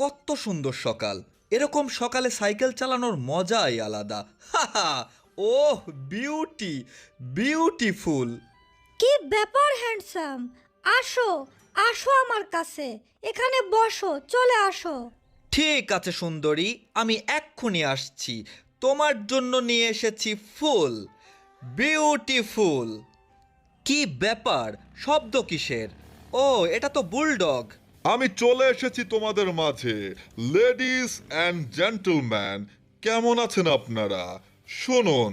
কত সুন্দর সকাল। এরকম সকালে সাইকেল চালানোর মজাই আলাদা। হাহা। ওহ, বিউটি, বিউটিফুল। কি ব্যাপার হ্যান্ডসাম? আসো, আসো আমার কাছে, এখানে বসো, চলে আসো। ঠিক আছে সুন্দরী, আমি এক্ষুনি আসছি। তোমার জন্য নিয়ে এসেছি ফুল, বিউটিফুল। কি ব্যাপার, শব্দ কিসের? ও, এটা তো বুলডগ। আমি চলে এসেছি তোমাদের মাঝে। লেডিস অ্যান্ড জেন্টলম্যান, কেমন আছেন আপনারা? শুনুন,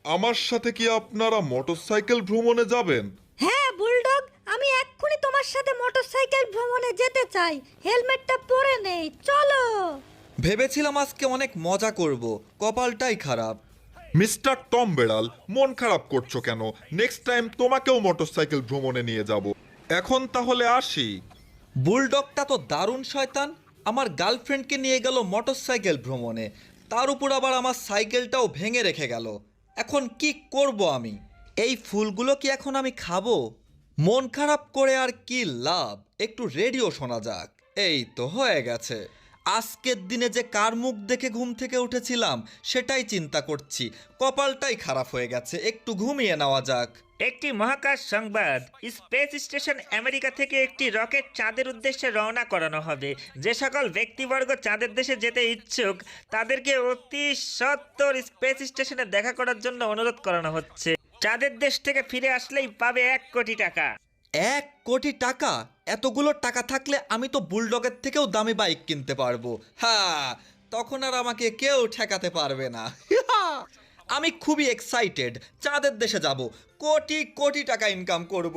আমার সাথে কি আপনারা মোটরসাইকেল ভ্রমণে যাবেন? হ্যাঁ বুলডগ, আমি এক্ষুনি তোমার সাথে মোটরসাইকেল ভ্রমণে যেতে চাই। হেলমেটটা পরে নেই, চলো। ভেবেছিলাম আজকে অনেক মজা করব, কপালটাই খারাপ। মিস্টার টম বেড়াল, মন খারাপ করছো কেন? নেক্সট টাইম তোমাকেও মোটরসাইকেল ভ্রমণে নিয়ে যাব। এখন তাহলে আসি। বুলডগটা তো দারুণ শয়তান। আমার গার্লফ্রেন্ডকে নিয়ে গেল মোটরসাইকেল ভ্রমণে, তার উপর আবার আমার সাইকেলটাও ভেঙে রেখে গেল। এখন কি করব আমি? এই ফুলগুলো কি এখন আমি খাবো? মন খারাপ করে আর কি লাভ, একটু রেডিও শোনা যাক। এই তো হয়ে গেছে। আজকের দিনে যে কার মুখ দেখে ঘুম থেকে উঠেছিলাম সেটাই চিন্তা করছি। কপালটাই খারাপ হয়ে গেছে, একটু ঘুমিয়ে নেওয়া যাক। একটি মহাকাশ সংবাদ। স্পেস স্টেশন আমেরিকা থেকে একটি রকেট চাঁদের উদ্দেশ্যে রওনা করানো হবে। যে সকল ব্যক্তিবর্গ চাঁদের দেশে যেতে ইচ্ছুক তাদেরকে অতি সত্বর স্পেস স্টেশনে দেখা করার জন্য অনুরোধ করানো হচ্ছে। চাঁদের দেশ থেকে ফিরে আসলেই পাবে 1 কোটি টাকা। 1 কোটি টাকা? এতগুলো টাকা থাকলে আমি তো বুলডগের থেকেও দামি বাইক কিনতে পারবো। হ্যাঁ, তখন আর আমাকে কেউ ঠেকাতে পারবে না। আমি খুবই এক্সাইটেড, চাঁদের দেশে যাব, কোটি কোটি টাকা ইনকাম করব।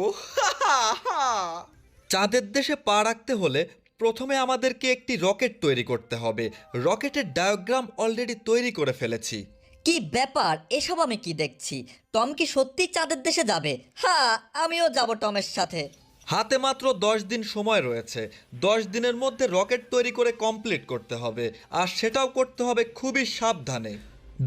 চাঁদের দেশে পা রাখতে হলে প্রথমে আমাদেরকে একটি রকেট তৈরি করতে হবে। রকেটের ডায়াগ্রাম অলরেডি তৈরি করে ফেলেছি। কি ব্যাপার, এসব আমি কি দেখছি? টম কি সত্যি চাঁদের দেশে যাবে? হ্যাঁ, আমিও যাব টমের সাথে। হাতে মাত্র 10 দিন সময় রয়েছে। 10 দিনের মধ্যে রকেট তৈরি করে কমপ্লিট করতে হবে, আর সেটাও করতে হবে খুবই সাবধানে।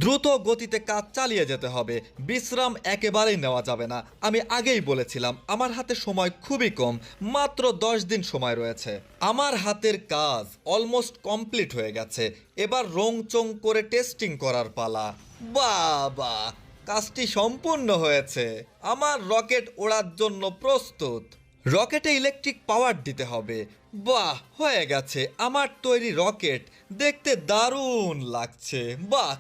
দ্রুত গতিতে কাজ চালিয়ে যেতে হবে, বিশ্রাম একেবারেই নেওয়া যাবে না। আমি আগেই বলেছিলাম আমার হাতে সময় খুবই কম, মাত্র 10 দিন সময় রয়েছে। আমার হাতের কাজ অলমোস্ট কমপ্লিট হয়ে গেছে। এবার রং চং করে টেস্টিং করার পালা। বাবা, কাজটি সম্পূর্ণ হয়েছে। আমার রকেট ওড়ার জন্য প্রস্তুত। রকেটে ইলেকট্রিক পাওয়ার দিতে হবে। বাহ, হয়ে গেছে আমার তৈরি রকেট। দেখতে দারুণ লাগছে। বাহ,